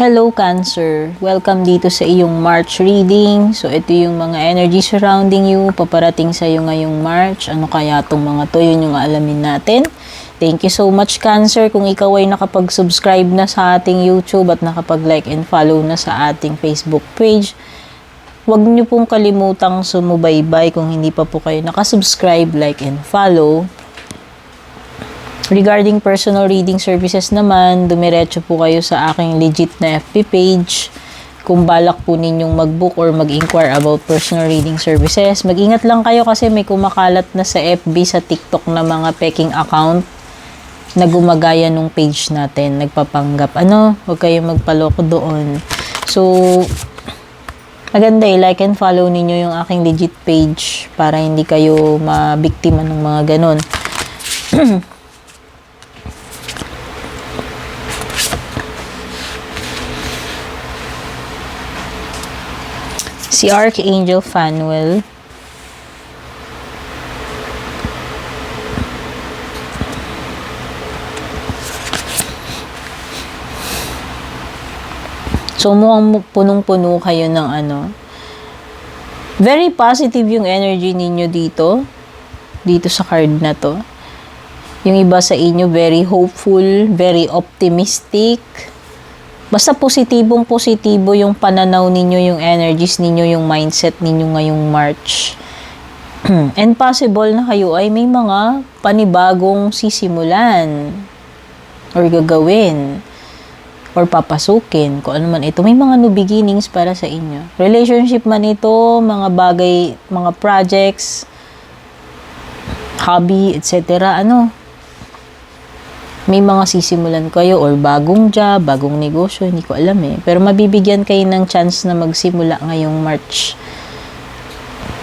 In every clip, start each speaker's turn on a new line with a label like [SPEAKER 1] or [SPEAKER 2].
[SPEAKER 1] Hello Cancer! Welcome dito sa iyong March reading. So, ito yung mga energy surrounding you, paparating sa iyo ngayong March. Ano kaya itong mga to? Yun yung alamin natin. Thank you so much Cancer. Kung ikaw ay nakapag-subscribe na sa ating YouTube at nakapag-like and follow na sa ating Facebook page, huwag niyo pong kalimutang sumubaybay kung hindi pa po kayo nakasubscribe, like and follow. Regarding personal reading services naman, dumiretso po kayo sa aking legit na FB page. Kung balak po ninyong mag-book or mag-inquire about personal reading services, mag-ingat lang kayo kasi may kumakalat na sa FB, sa TikTok na mga peking account na gumagaya nung page natin, nagpapanggap. Huwag kayong magpaloko doon. So, maganda like and follow ninyo yung aking legit page para hindi kayo mabiktima ng mga ganon. Si Archangel Phanuel. So, mukhang punong-puno kayo ng very positive yung energy ninyo dito. Dito sa card na to. Yung iba sa inyo, very hopeful, very optimistic. Basta positibo yung pananaw ninyo, yung energies ninyo, yung mindset ninyo ngayong March. And possible na kayo ay may mga panibagong sisimulan or gagawin or papasukin, kung ano man ito. May mga new beginnings para sa inyo. Relationship man ito, mga bagay, mga projects, hobby, etc. May mga sisimulan kayo or bagong job, bagong negosyo, hindi ko alam Pero mabibigyan kayo ng chance na magsimula ngayong March.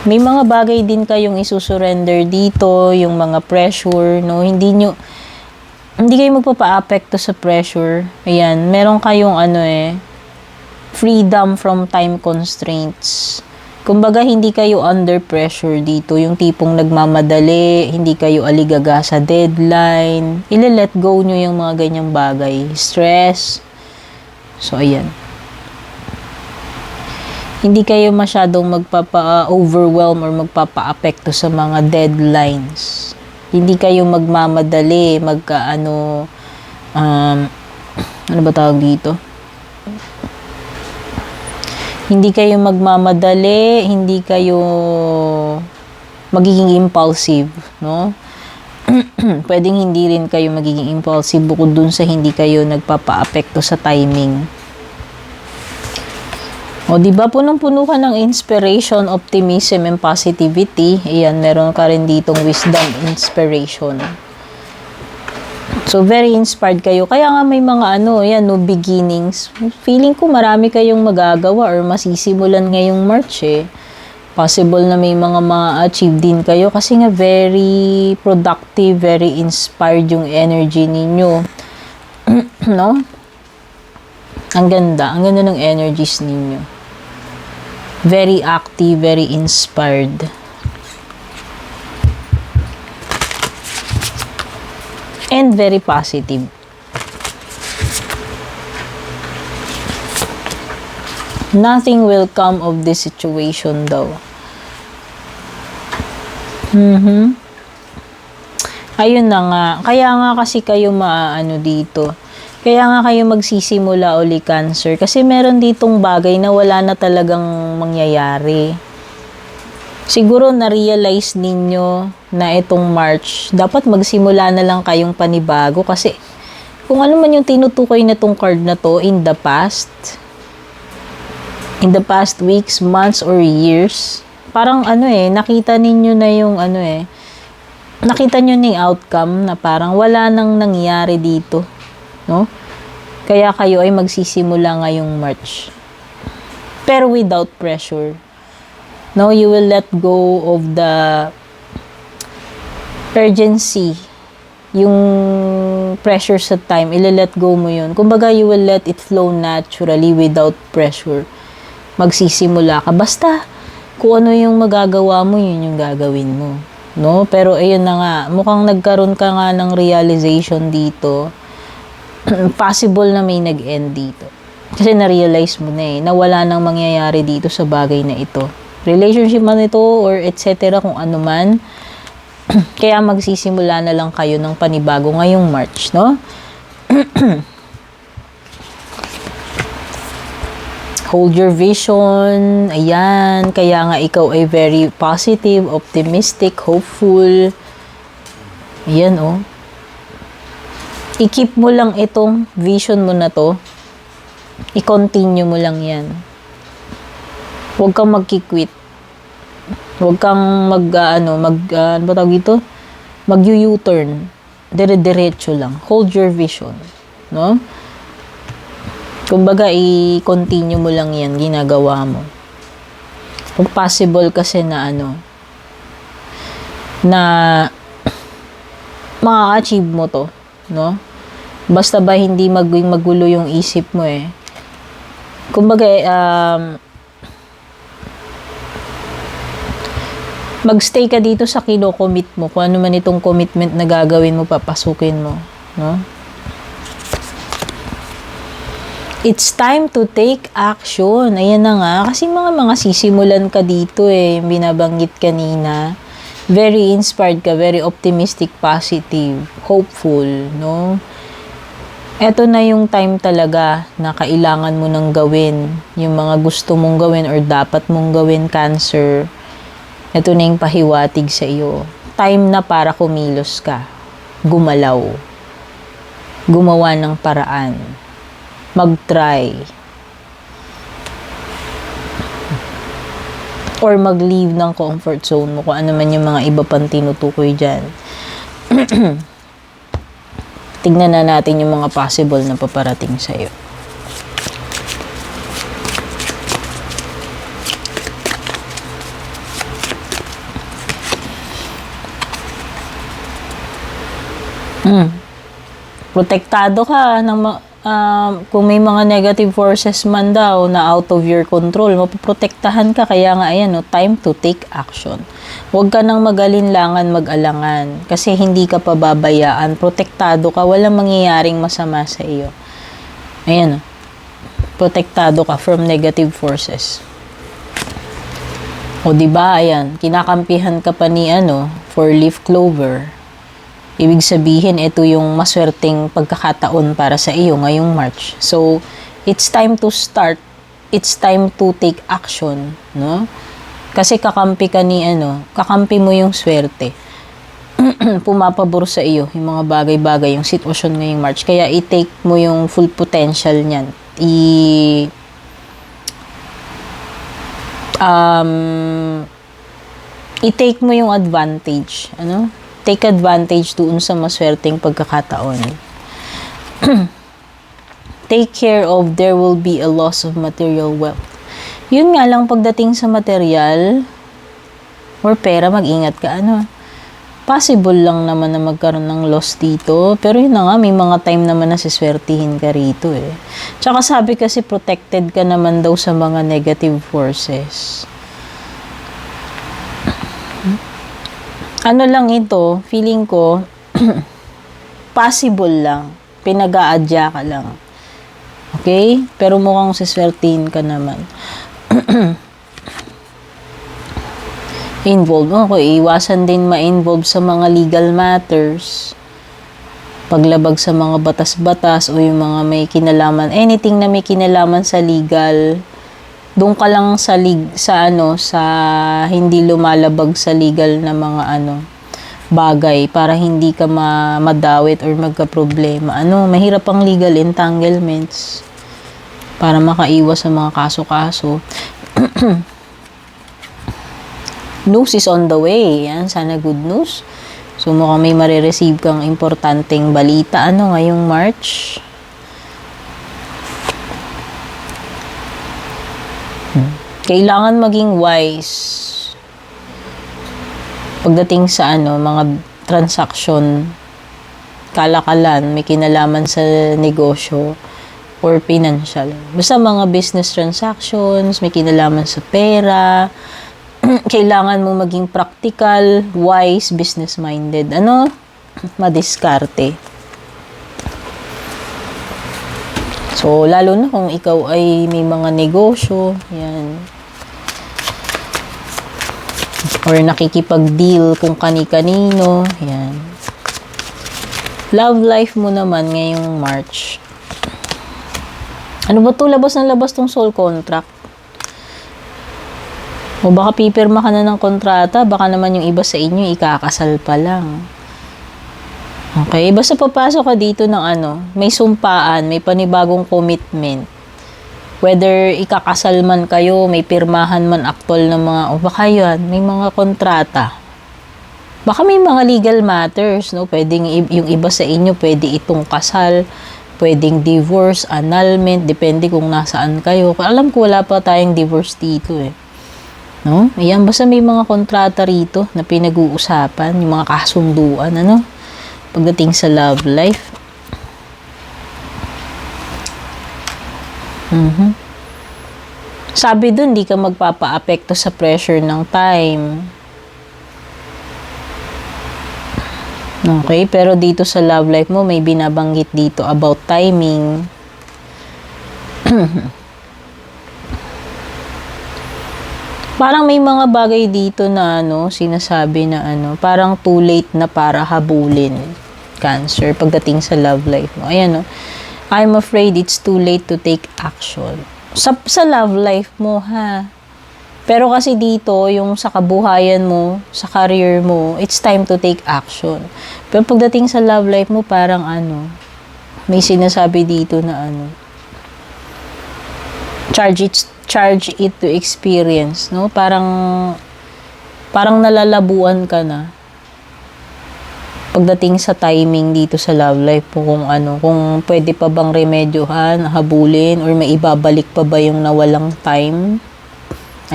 [SPEAKER 1] May mga bagay din kayong isusurrender dito, yung mga pressure, hindi kayo magpapa-apekto sa pressure. Ayan, meron kayong freedom from time constraints. Kumbaga, hindi kayo under pressure dito. Yung tipong nagmamadali, hindi kayo aligaga sa deadline. Ile-let go nyo yung mga ganyang bagay. Stress. So, ayan. Hindi kayo masyadong magpapa-overwhelm or magpapa-apekto sa mga deadlines. Hindi kayo magmamadali, ano ba tawag dito? Hindi kayo magmamadali, hindi kayo magiging impulsive, no? Pwedeng hindi rin kayo magiging impulsive bukod dun sa hindi kayo nagpapa-apekto sa timing. O, diba, punong-puno ka ng inspiration, optimism, and positivity. Ayan, meron ka rin ditong wisdom, inspiration. So, very inspired kayo. Kaya nga may mga no beginnings. Feeling ko marami kayong magagawa or masisimulan ngayong March Possible na may mga ma-achieve din kayo kasi nga very productive, very inspired yung energy ninyo. No? Ang ganda ng energies ninyo. Very active, very inspired. And very positive. Nothing will come of this situation daw. Ayun na nga. Kaya nga kasi kayo dito. Kaya nga kayo magsisimula uli Cancer. Kasi meron ditong bagay na wala na talagang mangyayari. Siguro na-realize ninyo na itong March, dapat magsimula na lang kayong panibago kasi kung ano man yung tinutukoy na itong card na to in the past weeks, months, or years, parang nakita ninyo na yung nakita nyo na yung outcome na parang wala nang nangyari dito, no? Kaya kayo ay magsisimula ngayong March. Pero without pressure. No, you will let go of the urgency. Yung pressure sa time, ile-let go mo yun. Kumbaga, you will let it flow naturally without pressure. Magsisimula ka. Basta, kung ano yung magagawa mo, yun yung gagawin mo. No? Pero, ayun na nga, mukhang nagkaroon ka nga ng realization dito. Possible na may nag-end dito. Kasi na-realize mo na na wala nang mangyayari dito sa bagay na ito. Relationship man ito or etc. kung ano man. Kaya magsisimula na lang kayo ng panibago ngayong March, no? Hold your vision. Ayan. Kaya nga ikaw ay very positive, optimistic, hopeful. Ayan, oh. I-keep mo lang itong vision mo na to. I-continue mo lang yan. Huwag kang magki-quit. Huwag kang ano ba tawag ito? Mag-U-turn. Dire-diretso lang. Hold your vision. No? Kumbaga, i-continue mo lang yan, ginagawa mo. Kung possible kasi na na ma-achieve mo to, no? Basta ba hindi magulo yung isip mo Kumbaga, magstay ka dito sa kino-commit mo. Kung ano man itong commitment na gagawin mo, papasukin mo, no? It's time to take action. Ayan na nga. Kasi mga sisimulan ka dito yung binabanggit kanina. Very inspired ka, very optimistic, positive, hopeful, no? Eto na yung time talaga na kailangan mo nang gawin. Yung mga gusto mong gawin or dapat mong gawin, Cancer. Eto na yung pahiwatig sa iyo. Time na para kumilos ka. Gumalaw. Gumawa ng paraan. Mag-try. Or mag-leave ng comfort zone mo kung ano man yung mga iba pang tinutukoy dyan. Tignan na natin yung mga possible na paparating sa'yo. Protektado ka ng kung may mga negative forces man daw na out of your control, mapoprotektahan ka. Kaya nga, ayan, time to take action. Huwag ka nang mag-alinlangan, mag-alangan. Kasi hindi ka pababayaan. Protektado ka. Walang mangyayaring masama sa iyo. Ayan, protektado ka from negative forces. O, diba, ayan, kinakampihan ka pa ni, 4-leaf clover. Ibig sabihin, ito yung maswerteng pagkakataon para sa iyo ngayong March. So, it's time to start. It's time to take action, no? Kasi kakampi ka ni, kakampi mo yung swerte. Pumapabor sa iyo yung mga bagay-bagay, yung sitwasyon ngayong March. Kaya i-take mo yung full potential niyan. I-take mo yung advantage, take advantage doon sa maswerteng pagkakataon. Take care of there will be a loss of material wealth. Yun nga lang pagdating sa material or pera, mag-ingat ka. Possible lang naman na magkaroon ng loss dito. Pero yun na nga, may mga time naman na siswertihin ka rito Tsaka sabi kasi protected ka naman daw sa mga negative forces. Lang ito, feeling ko, possible lang. Pinag-aadya ka lang. Okay? Pero mukhang siswertihin ka naman. Involved. Iwasan din ma-involve sa mga legal matters. Paglabag sa mga batas-batas o yung mga may kinalaman. Anything na may kinalaman sa legal, doon ka lang sa hindi lumalabag sa legal na mga bagay para hindi ka madawit or magka-problema. Mahirap ang legal entanglements para makaiwas sa mga kaso-kaso. News is on the way. Yan, sana good news. So, mukhang may marireceive kang importanteng balita. Ngayong March? Kailangan maging wise pagdating sa mga transaction, kalakalan, may kinalaman sa negosyo or financial. Basta mga business transactions, may kinalaman sa pera, kailangan mo maging practical, wise, business-minded. Madiskarte. So, So, lalo na kung ikaw ay may mga negosyo, yan. Or nakikipag-deal kung kani-kanino, yan. Love life mo naman ngayong March. Ano ba to? Labas na labas tong soul contract. O baka pipirma ka na ng kontrata, baka naman yung iba sa inyo ikakasal pa lang. Okay, basta papasok ka dito ng may sumpaan, may panibagong commitment. Whether ikakasal man kayo, may pirmahan man aktwal ng mga, o baka yan, may mga kontrata. Baka may mga legal matters, no? Pwedeng yung iba sa inyo, pwede itong kasal, pwedeng divorce, annulment, depende kung nasaan kayo. Alam ko wala pa tayong divorce dito No? Ayan, basta may mga kontrata rito na pinag-uusapan, yung mga kasunduan, pagdating sa love life. Sabi dun, di ka magpapa-apekto sa pressure ng time. Okay, pero dito sa love life mo, may binabanggit dito about timing. Parang may mga bagay dito na sinasabi na parang too late na para habulin. Cancer, pagdating sa love life mo. Ayan I'm afraid it's too late to take action. Sa love life mo, ha? Pero kasi dito, yung sa kabuhayan mo, sa career mo, it's time to take action. Pero pagdating sa love life mo, parang may sinasabi dito na charge it to experience, no? Parang nalalabuan ka na pagdating sa timing dito sa love life mo, kung pwede pa bang remedyohan, habulin, or may ibabalik pa ba yung nawalang time.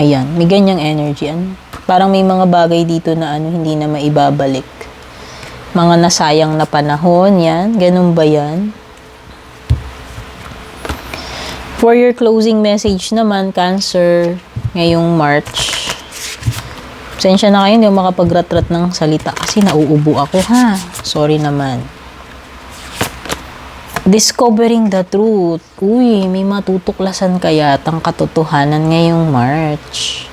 [SPEAKER 1] Ayan, may ganyang energy. Parang may mga bagay dito na hindi na maibabalik. Mga nasayang na panahon, yan. Ganun ba yan? For your closing message naman, Cancer, ngayong March. Pasensya na kayo, hindi ako makapag-rat-rat ng salita kasi nauubo ako, ha? Sorry naman. Discovering the truth. Uy, may matutuklasan kaya tang katotohanan ngayong March.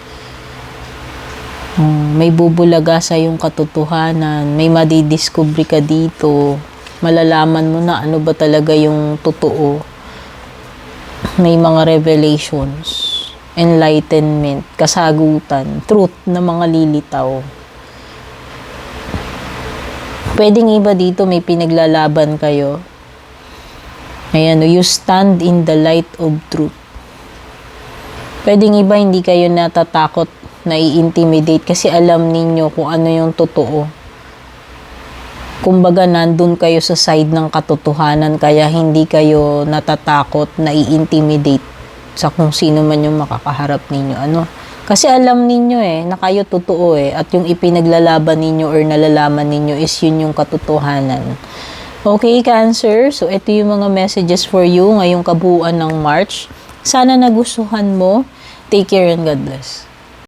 [SPEAKER 1] May bubulaga sa yung katotohanan. May madidiscover ka dito. Malalaman mo na ano ba talaga yung totoo. May mga revelations, enlightenment, kasagutan, truth na mga lilitaw. Pwedeng iba dito may pinaglalaban kayo. Ayan, you stand in the light of truth. Pwedeng iba hindi kayo natatakot na i-intimidate kasi alam ninyo kung ano yung totoo. Kumbaga, nandun kayo sa side ng katotohanan kaya hindi kayo natatakot na i-intimidate sa kung sino man yung makakaharap ninyo. Kasi alam ninyo na kayo totoo at yung ipinaglalaban ninyo or nalalaman ninyo is yun yung katotohanan. Okay, Cancer? So, ito yung mga messages for you ngayong kabuuan ng March. Sana nagustuhan mo. Take care and God bless.